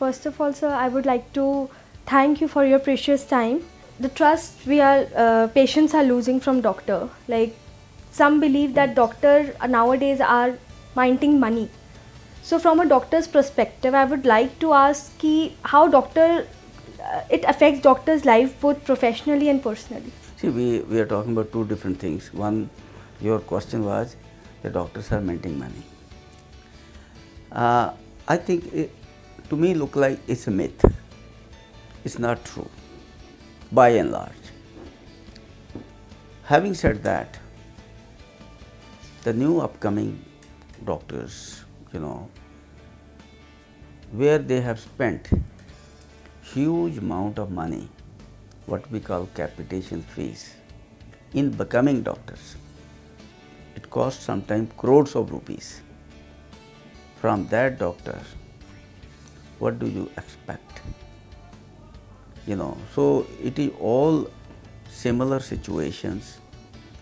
First of all, sir, I would like to thank you for your precious time. The trust we are patients are losing from doctor. Like some believe that doctor nowadays are minding money. So from a doctor's perspective, I would like to ask ki how doctor it affects doctor's life both professionally and personally. See, we are talking about two different things. One, your question was the doctors are minting money. I think to me look like it's a myth. It's not true, by and large. Having said that, the new upcoming doctors, where they have spent huge amount of money, what we call capitation fees, in becoming doctors. It costs sometimes crores of rupees. From that doctor, what do you expect? So it is all similar situations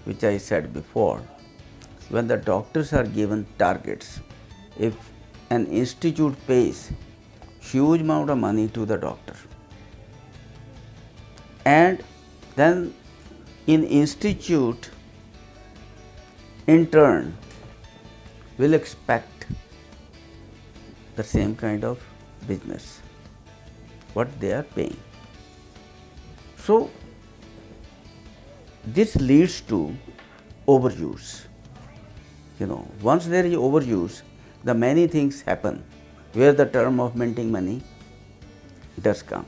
which I said before. When the doctors are given targets, if an institute pays huge amount of money to the doctor, and then in institute in turn will expect the same kind of business what they are paying. So this leads to overuse. Once there is overuse, the many things happen where the term of minting money does come.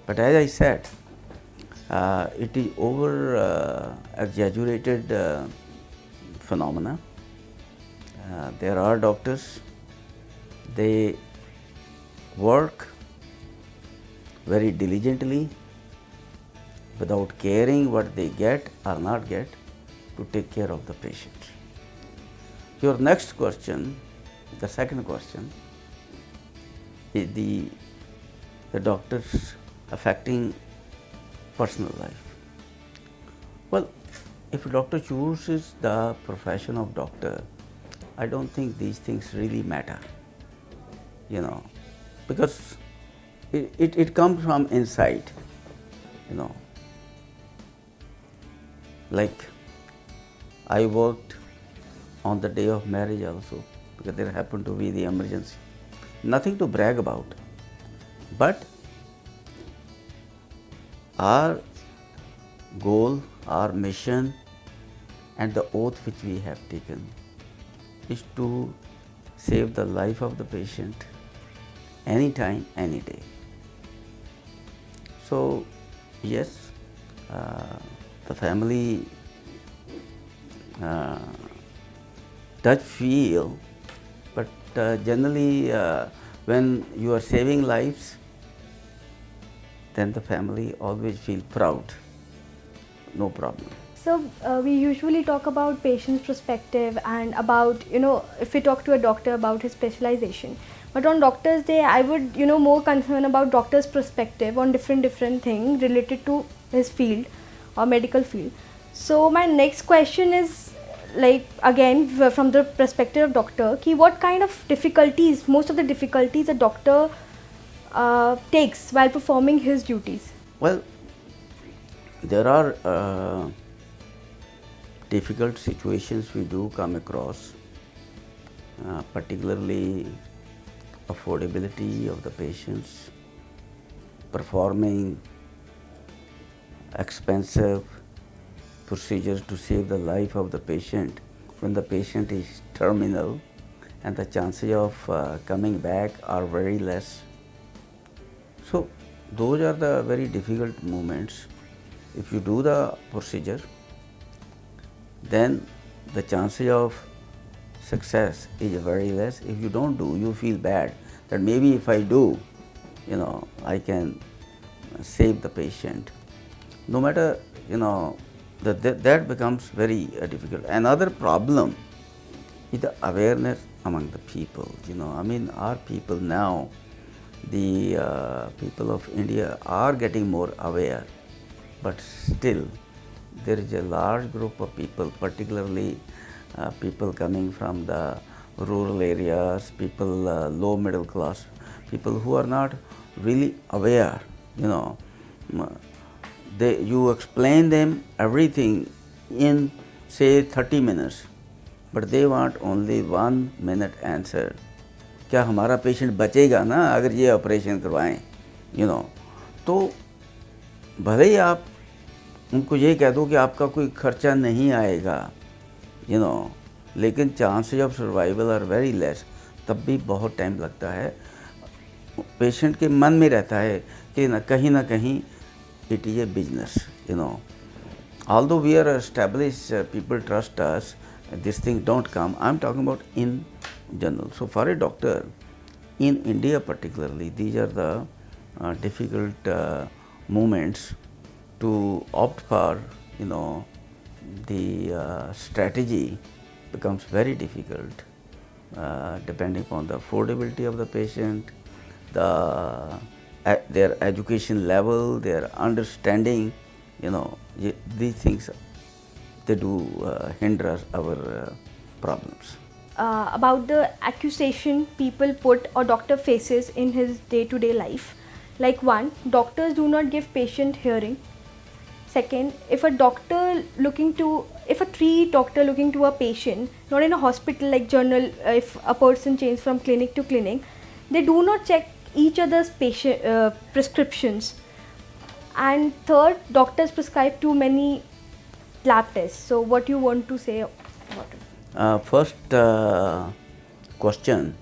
But as I said, it is over exaggerated phenomena. There are doctors, they work very diligently without caring what they get or not get to take care of the patient. Your next question, the second question, is the doctors affecting personal life. Well, if a doctor chooses the profession of doctor, I don't think these things really matter, because it comes from inside, Like I worked on the day of marriage also because there happened to be the emergency. Nothing to brag about, but our goal, our mission, and the oath which we have taken is to save the life of the patient anytime, any day. So, yes, the family does feel, but generally when you are saving lives, then the family always feel proud, no problem. So we usually talk about patient's perspective and about, if we talk to a doctor about his specialization. But on Doctor's Day, I would, more concerned about doctor's perspective on different things related to his field or medical field. So my next question is, like, again, from the perspective of doctor, what kind of difficulties, most of the difficulties a doctor takes while performing his duties? Well, there are difficult situations we do come across, particularly affordability of the patients, performing expensive procedures to save the life of the patient when the patient is terminal and the chances of coming back are very less. So those are the very difficult moments. If you do the procedure, then the chances of success is very less. If you don't do, you feel bad that maybe if I do, I can save the patient. No matter, that becomes very difficult. Another problem is the awareness among the people. Our people now, the people of India are getting more aware, but still there is a large group of people, particularly people coming from the rural areas, people low middle class, people who are not really aware, you know, you explain them everything in say 30 minutes, but they want only 1 minute answer. क्या हमारा patient बचेगा ना अगर ये operation करवाएं, you know? तो भले ही आप उनको ये कह दो कि आपका कोई खर्चा नहीं आएगा, यू नो, लेकिन chances of survival are very less, तब भी बहुत टाइम लगता है। पेशेंट के मन में रहता है कि ना कहीं it is a business, you know. Although we are established, people trust us, this thing don't come. I'm talking about in general. So for a doctor, in India particularly, these are the difficult moments to opt for, you know, the strategy becomes very difficult depending upon the affordability of the patient, their education level, their understanding, you know, these things, they do hinder our problems. About the accusation people put or doctor faces in his day-to-day life. Like one, doctors do not give patient hearing. Second, if a tree doctor looking to a patient, not in a hospital like journal, if a person changes from clinic to clinic, they do not check each other's patient prescriptions. And third, doctors prescribe too many lab tests. So what you want to say about it? First question,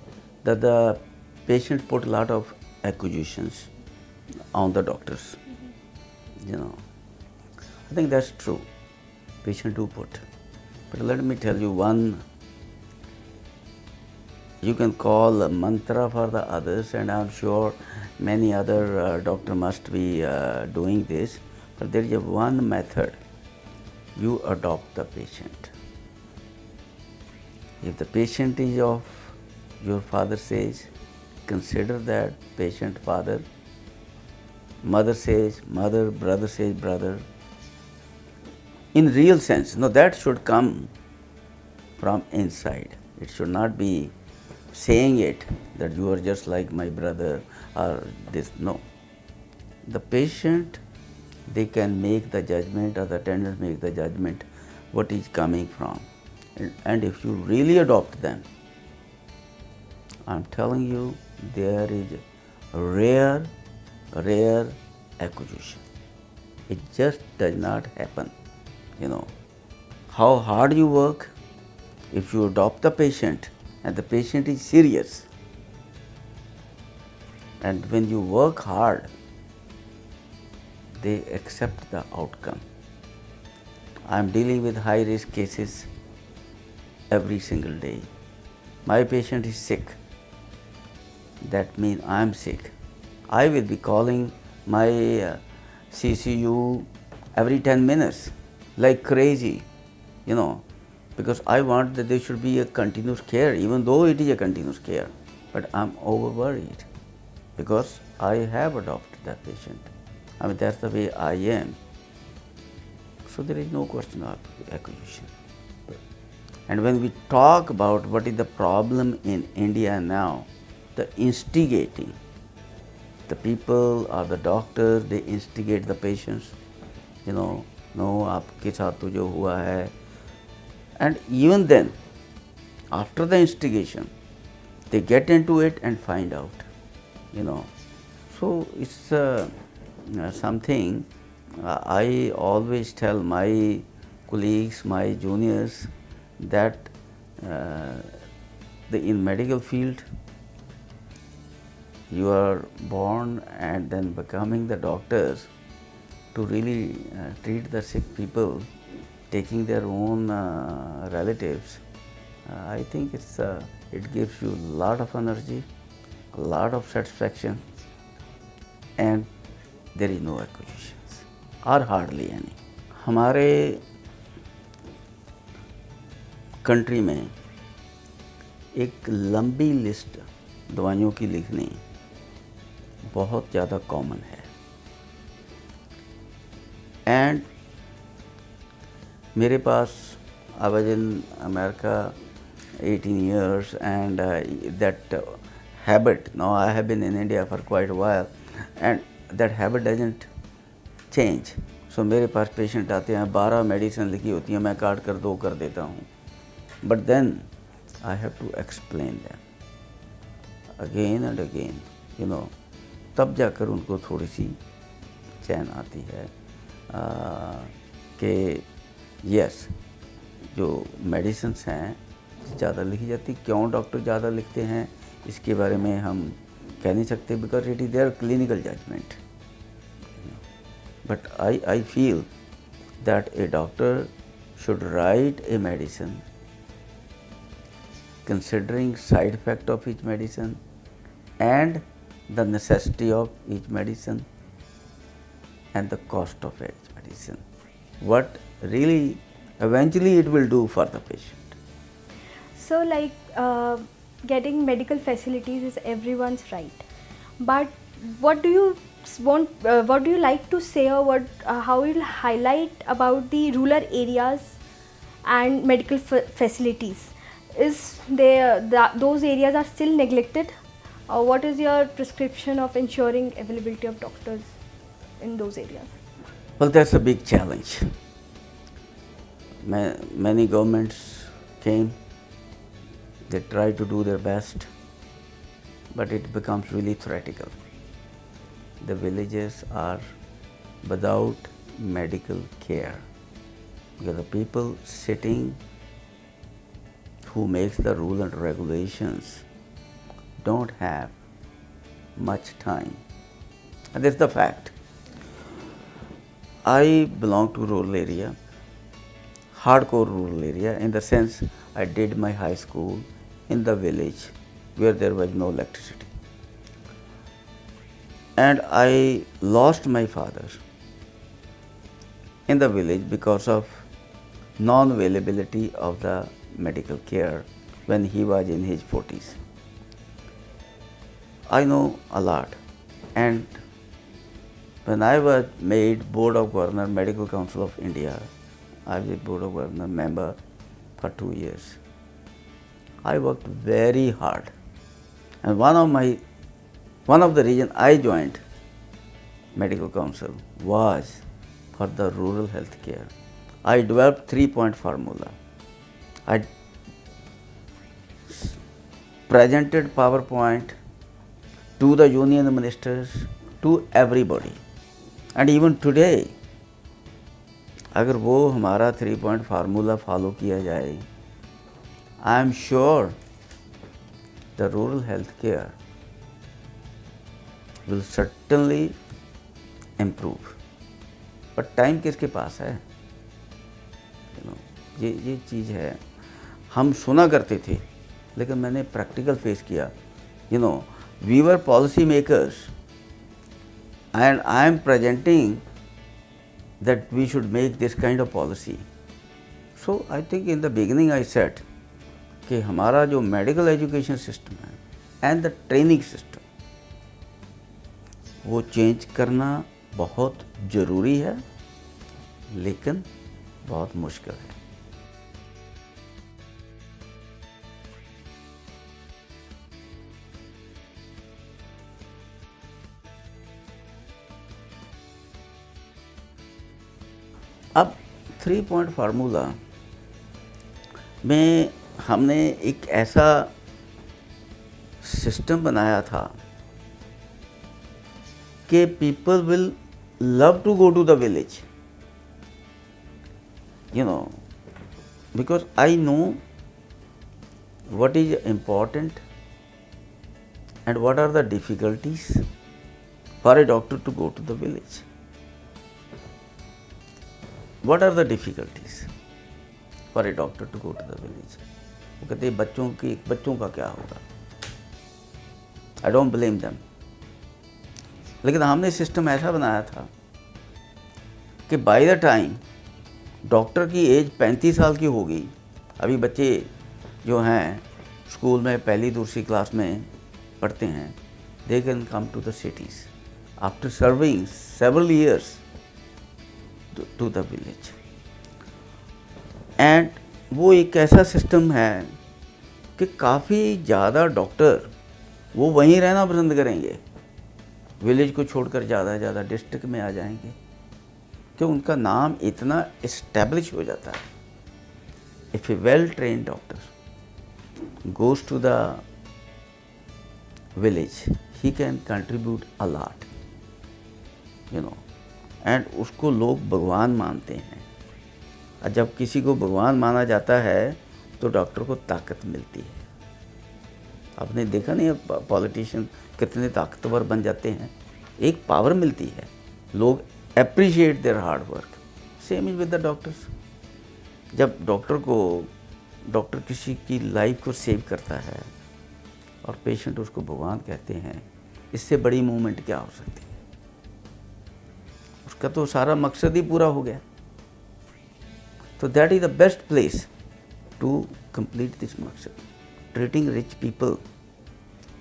that the patient put a lot of accusations on the doctors. You know, I think that's true. Patient do put. But let me tell you one, you can call a mantra for the others, and I'm sure many other doctors must be doing this, but there is a one method. You adopt the patient. If the patient is of your father's age, consider that patient father. Mother says mother, brother says brother. In real sense, no, that should come from inside. It should not be saying it that you are just like my brother or this. No. The patient, they can make the judgment, or the attendant make the judgment what is coming from. And if you really adopt them, I'm telling you, there is rare acquisition. It just does not happen. You know, how hard you work, if you adopt the patient and the patient is serious, and when you work hard, they accept the outcome. I'm dealing with high risk cases every single day. My patient is sick. That means I'm sick. I will be calling my CCU every 10 minutes like crazy, you know, because I want that there should be a continuous care, even though it is a continuous care. But I'm over worried because I have adopted that patient. I mean, that's the way I am. So there is no question of acquisition. And when we talk about what is the problem in India now, the instigating, the people or the doctors, they instigate the patients, you know, no, आपके साथ तो जो हुआ है. And even then, after the instigation, they get into it and find out, you know. So it's something I always tell my colleagues, my juniors, that in medical field, you are born and then becoming the doctors to really treat the sick people, taking their own relatives. I think it gives you a lot of energy, a lot of satisfaction, and there is no acquisitions or hardly any. हमारे country में एक लंबी list दवाइयों की लिखनी बहुत ज़्यादा common है. एंड मेरे पास, I was in America 18 years, and that habit. Now I have been in India for quite a while and that habit doesn't change. So मेरे पास पेशेंट आते हैं, 12 मेडिसिन लिखी होती हैं, मैं काट कर 2 कर देता हूँ. But then I have to explain them again and again, you know. तब जाकर उनको थोड़ी सी चैन आती है कि यस, जो मेडिसिन्स हैं ज़्यादा लिखी जाती. क्यों डॉक्टर ज़्यादा लिखते हैं इसके बारे में हम कह नहीं सकते, because it is their clinical judgement. But I feel that a doctor should write a medicine considering side effect of each medicine and the necessity of each medicine and the cost of each medicine. What really eventually it will do for the patient. So like getting medical facilities is everyone's right, but what do you what do you like to say, or how you highlight about the rural areas and medical facilities? Is there those areas are still neglected, or what is your prescription of ensuring availability of doctors in those areas? Well, that's a big challenge. Many governments came, they try to do their best, but it becomes really theoretical. The villages are without medical care because the people sitting who makes the rules and regulations don't have much time. And that's the fact. I belong to rural area, hardcore rural area, in the sense I did my high school in the village where there was no electricity. And I lost my father in the village because of non-availability of the medical care when he was in his 40s. I know a lot, and when I was made Board of Governors, Medical Council of India, I was a Board of Governors member for 2 years. I worked very hard, and one of the reasons I joined Medical Council was for the rural health care. I developed 3-point formula. I presented PowerPoint to the union ministers, to everybody. And even today, अगर वो हमारा 3-point formula follow किया जाए, I am sure the rural health care will certainly improve. But time किसके पास है? ये चीज़ है. हम सुना करते थे, लेकिन मैंने प्रैक्टिकल फेस किया. We were policy makers, and I am presenting that we should make this kind of policy. So I think in the beginning I said कि हमारा जो मेडिकल एजुकेशन सिस्टम है एंड द ट्रेनिंग सिस्टम, वो change करना बहुत ज़रूरी है, लेकिन बहुत मुश्किल है. अब 3-point फार्मूला में हमने एक ऐसा सिस्टम बनाया था कि people will love to go to the village, because I know what is important and what are the difficulties for a doctor to go to the village. What are the difficulties for a doctor to go to the village? वो कहते हैं बच्चों का क्या होगा. I don't blame them. लेकिन हमने system ऐसा बनाया था कि बाय द टाइम डॉक्टर की एज 35 साल की हो गई, अभी बच्चे जो हैं स्कूल में पहली दूसरी क्लास में पढ़ते हैं, they can come to the cities after serving several years to the village. And वो एक ऐसा सिस्टम है कि काफ़ी ज़्यादा डॉक्टर वो वहीं रहना पसंद करेंगे, विलेज को छोड़कर ज़्यादा से ज़्यादा डिस्ट्रिक्ट में आ जाएंगे, क्यों उनका नाम इतना इस्टेब्लिश हो जाता है. If a well trained doctor goes to the village, he can contribute a lot, you know, and उसको लोग भगवान मानते हैं. और जब किसी को भगवान माना जाता है तो डॉक्टर को ताकत मिलती है. आपने देखा नहीं पॉलिटिशियन कितने ताकतवर बन जाते हैं, एक पावर मिलती है, लोग appreciate their hard work. Same is with the doctors. जब डॉक्टर किसी की लाइफ को सेव करता है और पेशेंट उसको भगवान कहते हैं, इससे बड़ी मूवमेंट क्या हो सकती है. उसका तो सारा मकसद ही पूरा हो गया. तो that is the best place to complete this मकसद. Treating rich people,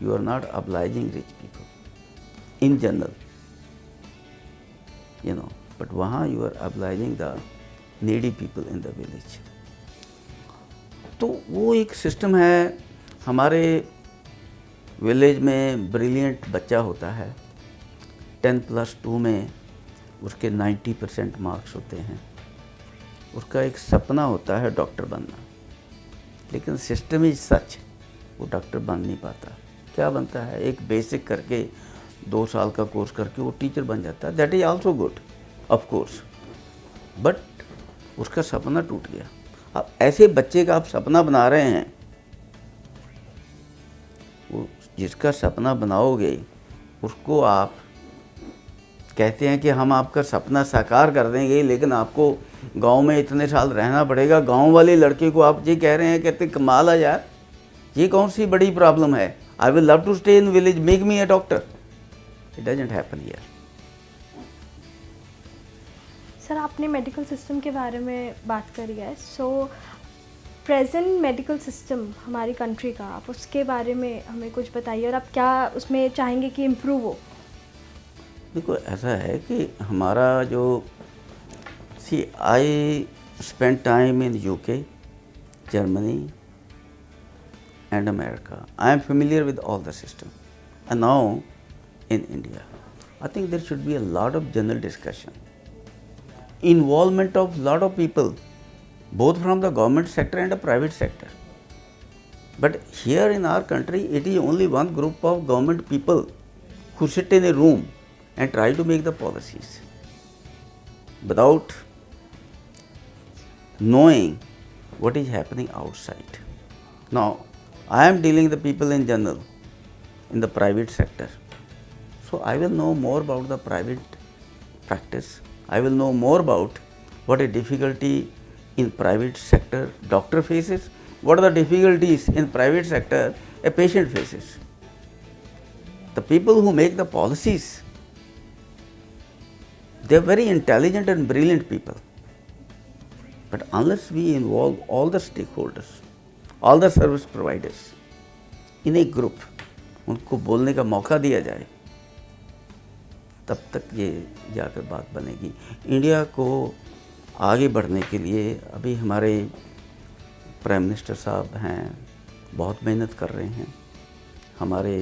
you are not obliging rich people in general, you know, but वहाँ you are obliging the needy people in the village. तो वो एक system है. हमारे village में brilliant बच्चा होता है, 10+2 में उसके 90% मार्क्स होते हैं, उसका एक सपना होता है डॉक्टर बनना, लेकिन सिस्टम इज सच, वो डॉक्टर बन नहीं पाता. क्या बनता है, एक बेसिक करके 2 साल का कोर्स करके वो टीचर बन जाता है. That is also good of course, but उसका सपना टूट गया. अब ऐसे बच्चे का आप सपना बना रहे हैं, वो जिसका सपना बनाओगे उसको आप कहते हैं कि हम आपका सपना साकार कर देंगे, लेकिन आपको गांव में इतने साल रहना पड़ेगा. गांव वाले लड़के को आप ये कह रहे हैं, कहते कमाल है यार, ये कौन सी बड़ी प्रॉब्लम है, I will love to stay in village, make me a doctor. It doesn't happen here. Sir, आपने मेडिकल सिस्टम के बारे में बात करी है. सो प्रेजेंट मेडिकल सिस्टम हमारी कंट्री का, आप उसके बारे में हमें कुछ बताइए, और आप क्या उसमें चाहेंगे कि इम्प्रूव हो. देखो, ऐसा है कि हमारा जो I spend time in UK, Germany and America. I am familiar with all the system. And now in India, I think there should be a lot of general discussion. Involvement of lot of people, both from the government sector and the private sector. But here in our country, it is only one group of government people who sit in a room and try to make the policies without knowing what is happening outside. Now, I am dealing the people in general in the private sector. So I will know more about the private practice. I will know more about what a difficulty in private sector doctor faces, what are the difficulties in private sector a patient faces. The people who make the policies, they are very intelligent and brilliant people. But unless we involve all the stakeholders, all the service providers in a group, उनको बोलने का मौका दिया जाए, तब तक ये जाकर बात बनेगी. इंडिया को आगे बढ़ने के लिए अभी हमारे प्राइम मिनिस्टर साहब हैं, बहुत मेहनत कर रहे हैं. हमारे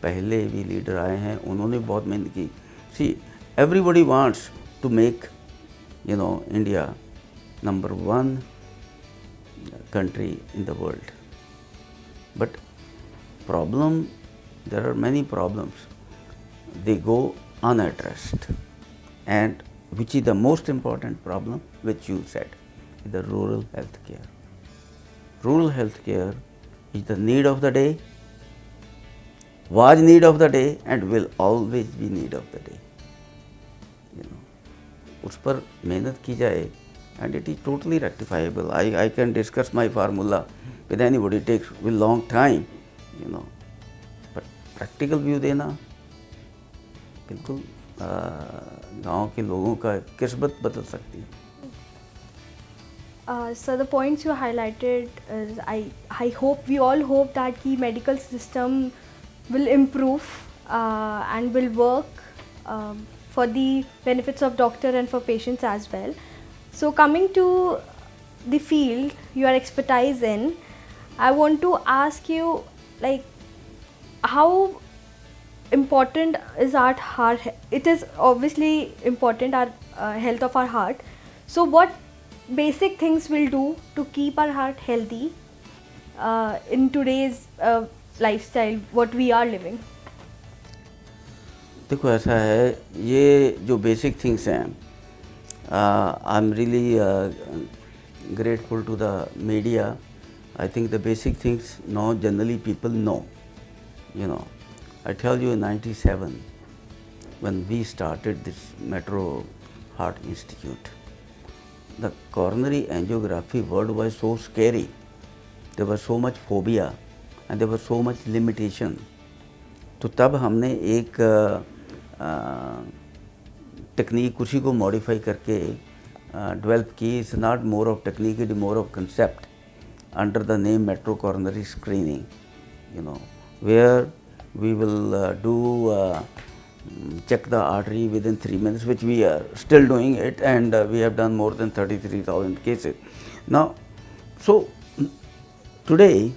पहले भी लीडर आए हैं, उन्होंने बहुत मेहनत की. See, everybody wants to make India number 1 country in the world. But there are many problems. They go unaddressed. And which is the most important problem, which you said, is the rural health care. Rural health care is the need of the day, was need of the day, and will always be need of the day. उस पर मेहनत की जाए, and it is totally rectifiable. I can discuss my formula with anybody. It takes a long time, but practical view देना बिल्कुल गांव के लोगों का किस्मत बदल सकती है. So the points you highlighted, I hope, we all hope that the medical system will improve and will work for the benefits of doctor and for patients as well. So coming to the field you are expertise in, I want to ask you, like, how important is our heart? It is obviously important, our health of our heart. So what basic things we'll do to keep our heart healthy in today's lifestyle what we are living? देखो ऐसा है, ये जो basic things हैं, I am really grateful to the media. I think the basic things now generally people know. You know, I tell you in 97 when we started this Metro Heart Institute, the coronary angiography word was so scary. There was so much phobia and there was so much limitation. तो तब हमने एक technique उसी को modify करके develop की. It's not more of technique, it more of concept under the name metro coronary screening, you know, where we will do check the artery within 3 minutes, which we are still doing it, and we have done more than 33,000 cases. Now, so today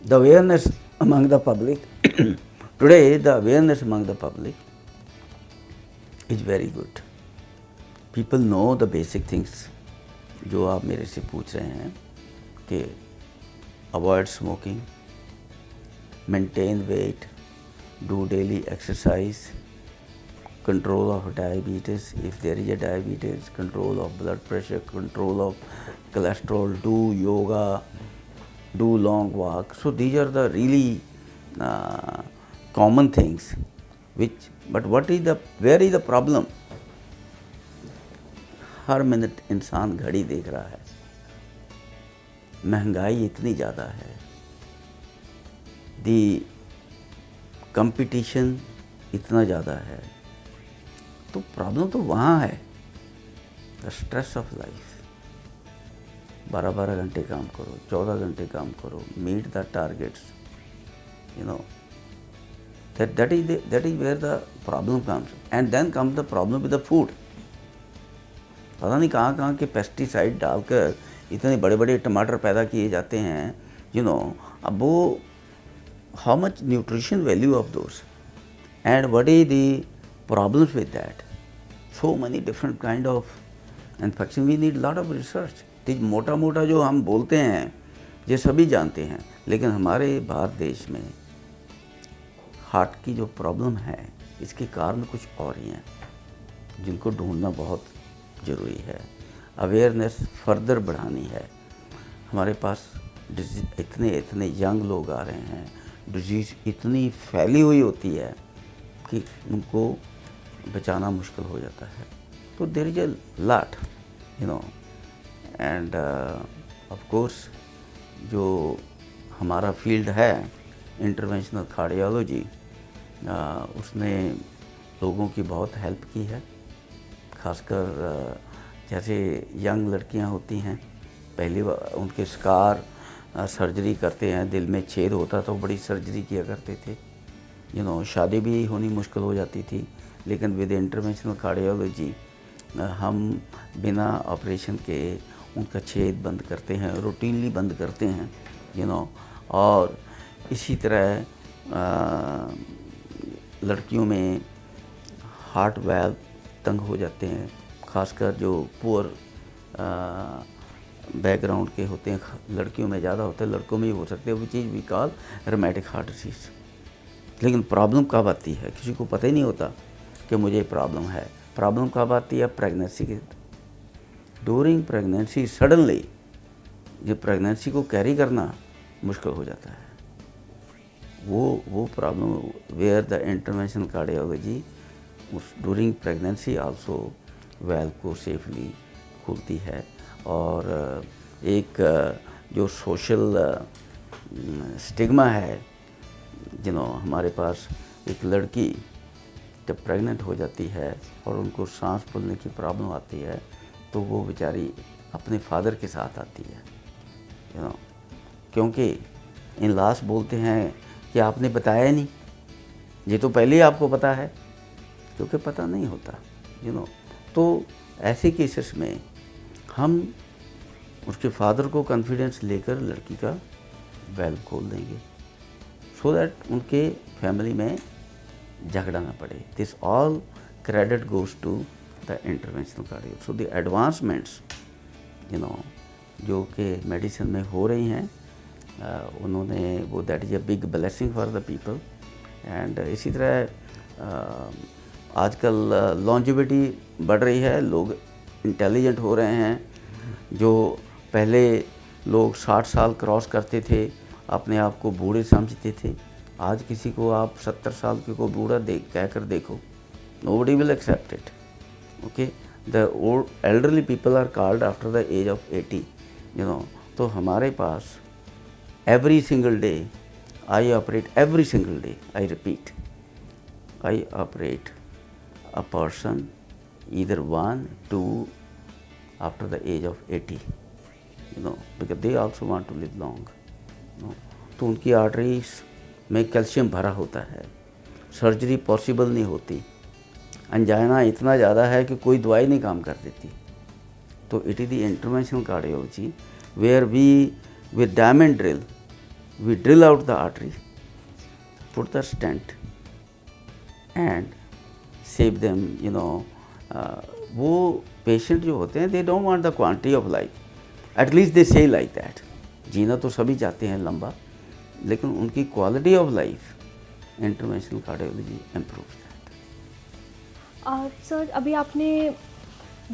the awareness among the public today the awareness among the public is very good. People know the basic things जो आप मेरे से पूछ रहे हैं कि avoid smoking, maintain weight, do daily exercise, control of diabetes if there is a diabetes, control of blood pressure, control of cholesterol, do yoga, do long walk. So these are the really common things which, but what is the, where is the problem? Her minute इंसान घड़ी देख रहा है, महंगाई इतनी ज़्यादा है, दी competition इतना ज़्यादा है, तो प्रॉब्लम तो वहाँ है. The stress of life. 12-12 घंटे काम करो, 14 घंटे काम करो, meet the targets, you know, that is where the problem comes. And then comes the problem with the food. पता नहीं कहाँ के पेस्टिसाइड डालकर इतने बड़े बड़े टमाटर पैदा किए जाते हैं, यू नो. अब वो how much nutrition value of those and what is the problems with that? So many different kind of infection. We need lot of research. मोटा मोटा जो हम बोलते हैं ये सभी जानते हैं, लेकिन हमारे भारत देश में हार्ट की जो प्रॉब्लम है इसके कारण कुछ और ही हैं जिनको ढूंढना बहुत ज़रूरी है. अवेयरनेस फर्दर बढ़ानी है. हमारे पास इतने यंग लोग आ रहे हैं, डिजीज़ इतनी फैली हुई होती है कि उनको बचाना मुश्किल हो जाता है. तो there is a lot, you know, and of course जो हमारा फील्ड है इंटरवेंशनल कार्डियोलॉजी, उसने लोगों की बहुत हेल्प की है. खासकर जैसे यंग लड़कियां होती हैं, पहली बार उनके स्कार सर्जरी करते हैं, दिल में छेद होता तो बड़ी सर्जरी किया करते थे, यू नो, शादी भी होनी मुश्किल हो जाती थी. लेकिन विद इंटरवेंशनल कार्डियोलॉजी हम बिना ऑपरेशन के उनका छेद बंद करते हैं, रूटीनली बंद करते हैं, यू नो. और इसी तरह लड़कियों में हार्ट वाल्व तंग हो जाते हैं, खासकर जो पुअर बैकग्राउंड के होते हैं, लड़कियों में ज़्यादा होता है, लड़कों में ही हो सकते हैं, वो चीज़ we call rheumatic heart disease. लेकिन प्रॉब्लम कब आती है किसी को पता ही नहीं होता कि मुझे प्रॉब्लम है. प्रॉब्लम कब आती है? प्रेगनेंसी के ड्यूरिंग प्रेगनेंसी सडनली जो प्रेगनेंसी को कैरी करना मुश्किल हो जाता है. वो problem where the interventional cardiology during pregnancy also valve को सेफली खोलती है. और एक जो सोशल स्टिग्मा है, यू नो, हमारे पास एक लड़की जब प्रेग्नेंट हो जाती है और उनको सांस फूलने की प्रॉब्लम आती है तो वो बेचारी अपने फादर के साथ आती है, यू नो, क्योंकि इन लॉस बोलते हैं कि आपने बताया ही नहीं, ये तो पहले ही आपको पता है, क्योंकि पता नहीं होता, यू नो. तो ऐसे केसेस में हम उसके फादर को कॉन्फिडेंस लेकर लड़की का वेल्व खोल देंगे. so that उनके फैमिली में झगड़ा ना पड़े. This all credit goes to the interventional cardiology. So the advancements, you know, जो कि मेडिसिन में हो रही हैं, उन्होंने वो that is a big blessing for the people. And इसी तरह आजकल लॉन्जिविटी बढ़ रही है, लोग इंटेलिजेंट हो रहे हैं. जो पहले लोग 60 साल क्रॉस करते थे, अपने आप को बूढ़े समझते थे, आज किसी को आप 70 साल के को बूढ़ा कहकर देखो, nobody will accept it. Okay, the old elderly people are called after the age of 80, you know. तो हमारे पास every single day I operate, every single day I repeat, I operate a person either 1, 2 after the age of 80, you know, because they also want to live long, you know. तो उनकी arteries में calcium भरा होता है, surgery possible नहीं होती, angina इतना ज़्यादा है कि कोई दवाई नहीं काम कर देती. तो it is the interventional cardiology where we with diamond drill we drill out the artery, put the stent and save them, you know. वो पेशेंट जो होते हैं, they don't want the quantity of life, at least they say like that. जीना तो सभी चाहते हैं लंबा, लेकिन उनकी quality of life interventional cardiology improve. Sir अभी आपने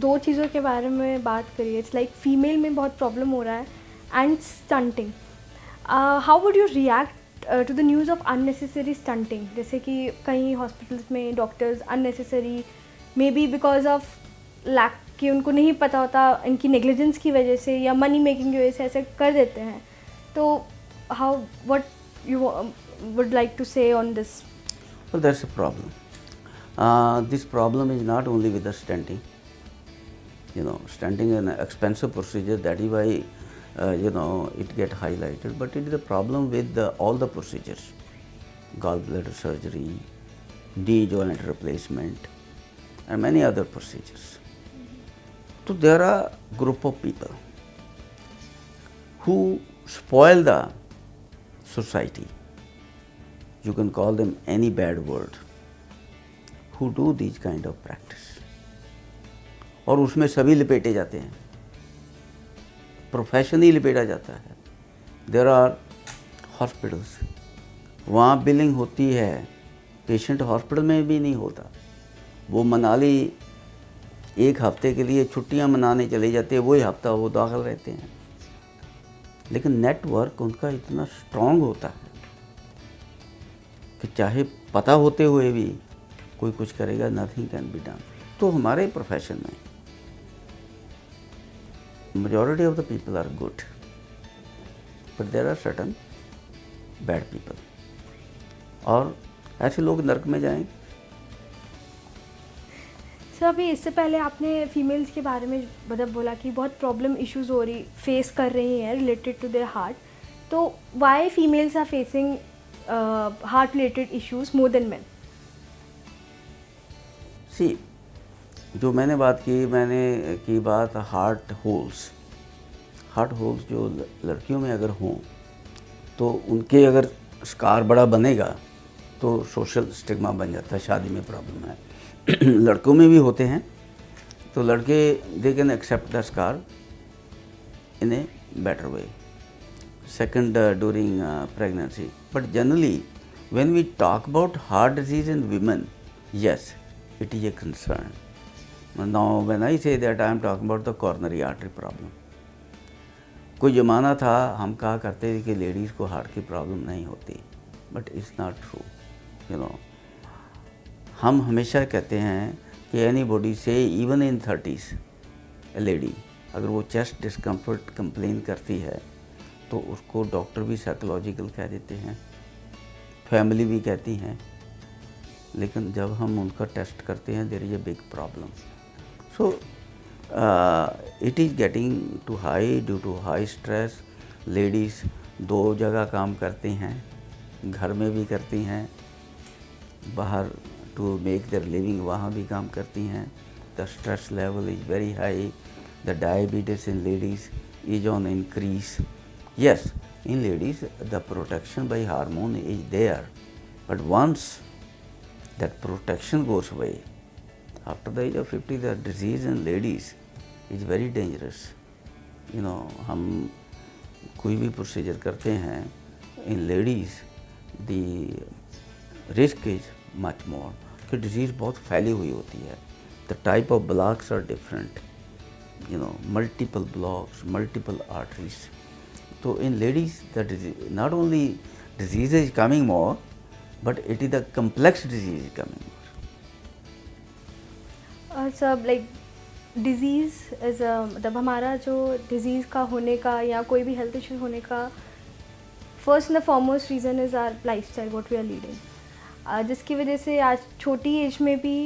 2 चीज़ों के बारे में बात करी. इट्स लाइक फीमेल में बहुत प्रॉब्लम हो रहा है and stunting. How would you react to the news of unnecessary stunting? जैसे कि कई हॉस्पिटल्स में doctors unnecessary, maybe because of lack, कि उनको नहीं पता होता, इनकी नेग्लिजेंस की वजह से या मनी मेकिंग की वजह से ऐसे कर देते हैं. तो how, what you would like to say on this? Well, that's a problem. This problem is not only with the stenting. You know, stenting is an expensive procedure. That is why, you know, it get highlighted. But it is a problem with all the procedures: gallbladder surgery, knee joint replacement, and many other procedures. So there are group of people who spoil the society. You can call them any bad word, who do these kind of practice. और उसमें सभी लिपेटे जाते हैं, profession ही लिपेटा जाता है. There are hospitals, वहाँ billing होती है, पेशेंट हॉस्पिटल में भी नहीं होता. वो मनाली 1 हफ्ते के लिए छुट्टियाँ मनाने चले जाते हैं, वही हफ्ता वो दाखिल रहते हैं. लेकिन नेटवर्क उनका इतना स्ट्रांग होता है कि चाहे पता होते हुए भी कोई कुछ करेगा, नथिंग कैन बी डन. तो हमारे प्रोफेशन में majority of the people are good, but there are certain bad people. और ऐसे लोग नरक में जाएं. सर अभी इससे पहले आपने फीमेल्स के बारे में मतलब बोला कि बहुत प्रॉब्लम इश्यूज हो रही फेस कर रही हैं रिलेटेड टू देयर हार्ट. तो why females are facing heart related issues more than men? See, जो मैंने की बात हार्ट होल्स जो लड़कियों में अगर हों तो उनके अगर स्कार बड़ा बनेगा तो सोशल स्टिग्मा बन जाता है, शादी में प्रॉब्लम है. लड़कों में भी होते हैं, तो लड़के they can accept the scar in a better way. Second, during pregnancy. But generally when we talk about heart disease in women, yes, it is a concern. Now when I say that, I am talking about the coronary artery problem. कोई ज़माना था हम कहा करते थे कि ladies को heart की प्रॉब्लम नहीं होती, but it's not true. You know, हम हमेशा कहते हैं कि एनीबॉडी से even in 30s A lady अगर वो चेस्ट डिस्कम्फर्ट कंप्लेन करती है तो उसको डॉक्टर भी साइकोलॉजिकल कह देते हैं, फैमिली भी कहती हैं. लेकिन जब हम उनका टेस्ट करते हैं, there is a big problem. So it is getting too high due to high stress. Ladies 2 जगह काम करती हैं, घर में भी करती हैं, बाहर टू मेक देयर लिविंग वहाँ भी काम करती हैं. The stress level is very high. The diabetes in ladies is on increase. Yes, In ladies, the protection by hormone is there, but once that protection goes away, after the age of 50, the disease in ladies is very dangerous. You know, हम कोई भी procedure करते हैं, in ladies, the risk is much more. कि disease बहुत फैली हुई होती है. The type of blocks are different. You know, multiple blocks, multiple arteries. So in ladies, the disease, not only disease is coming more, but it is the complex disease coming more. Sir like disease is मतलब हमारा जो disease का होने का या कोई भी health issue होने का first and the foremost reason is our lifestyle what we are leading, जिसकी वजह से आज छोटी एज में भी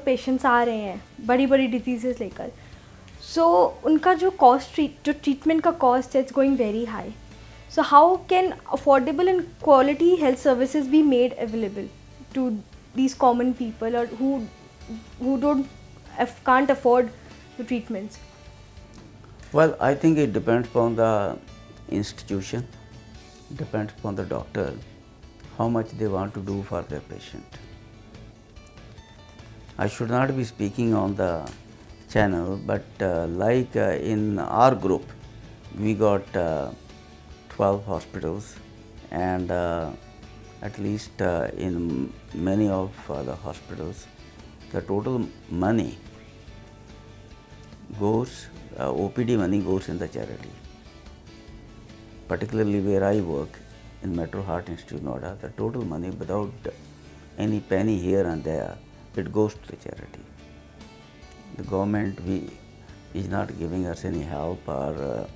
पेशेंट्स आ रहे हैं बड़ी बड़ी डिजीज़ लेकर. सो उनका जो ट्रीटमेंट का कॉस्ट है it's going very high. So how can affordable and quality health services be made available to these common people or who can't afford the treatments? Well, I think it depends upon the institution, depends upon the doctor, how much they want to do for their patient. I should not be speaking on the channel, but in our group, we got 12 hospitals, and at least in many of the hospitals, the total money goes, OPD money goes in the charity. Particularly where I work, in Metro Heart Institute, Noida, the total money without any penny here and there, it goes to the charity. The government is not giving us any help, or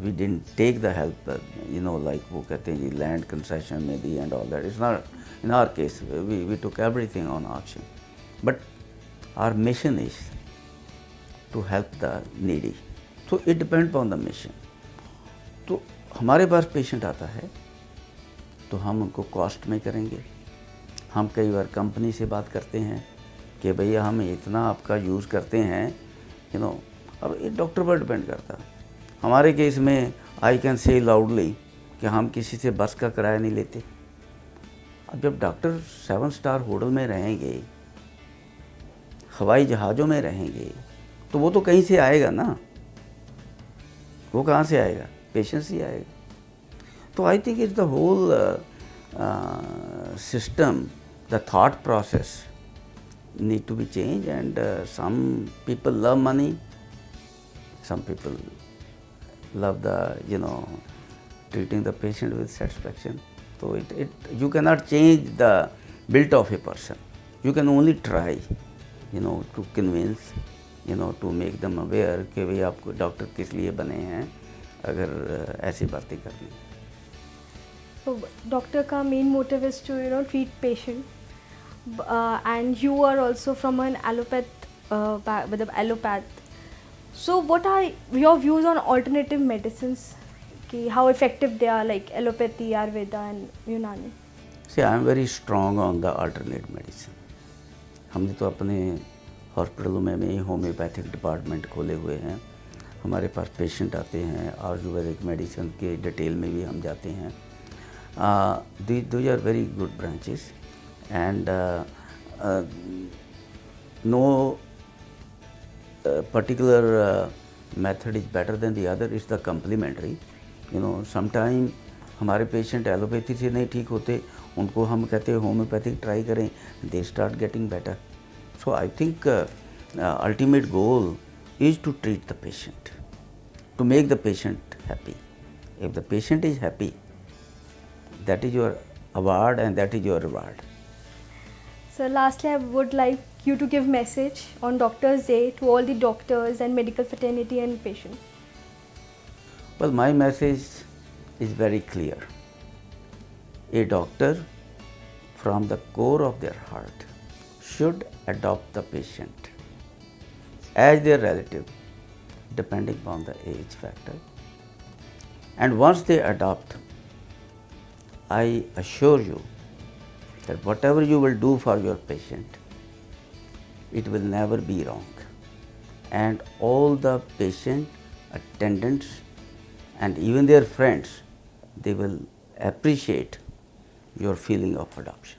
we didn't take the help, like वो कहते हैं जी land concession maybe and all that. It's not, in our case, we took everything on auction. But our mission is to help the needy. So it depends upon the mission. तो हमारे पास patient आता है तो हम उनको cost में करेंगे. हम कई बार कंपनी से बात करते हैं कि भैया हम इतना आपका यूज़ करते हैं, अब ये डॉक्टर पर डिपेंड करता है. हमारे केस में आई कैन से लाउडली कि हम किसी से बस का किराया नहीं लेते. अब जब डॉक्टर 7 स्टार होटल में रहेंगे, हवाई जहाज़ों में रहेंगे, तो वो तो कहीं से आएगा ना. वो कहाँ से आएगा? पेशेंट से आएगा. तो I think it's the whole system, the thought process need to be changed, and some people love money, some people love the treating the patient with satisfaction. So you cannot change the build of a person. You can only try to convince, to make them aware कि भाई आपको doctor किस लिए बने हैं अगर ऐसी बातें करनी. So doctor का main motive is to treat patient. And you are also from an allopath. So what are your views on alternative medicines? How effective they are, like allopathy, Ayurveda and Unani? See, I am very strong on the alternate medicine. हमने तो अपने हॉस्पिटलों में homeopathic department खोले हुए हैं. हमारे पास patient आते हैं, आयुर्वेदिक मेडिसिन के डिटेल में भी हम जाते हैं. Those are very good branches. And no particular method is better than the other. It's the complementary. Sometimes हमारे पेशेंट एलोपैथी से नहीं ठीक होते, उनको हम कहते हैं होम्योपैथिक ट्राई करें, they start getting better. So I think ultimate goal is to treat the patient, to make the patient happy. If the patient is happy, that is your award and that is your reward. So lastly, I would like you to give message on Doctors' Day to all the doctors and medical fraternity and patients. Well, my message is very clear. A doctor from the core of their heart should adopt the patient as their relative, depending upon the age factor. And once they adopt, I assure you that whatever you will do for your patient, it will never be wrong. And all the patient attendants and even their friends, they will appreciate your feeling of adoption.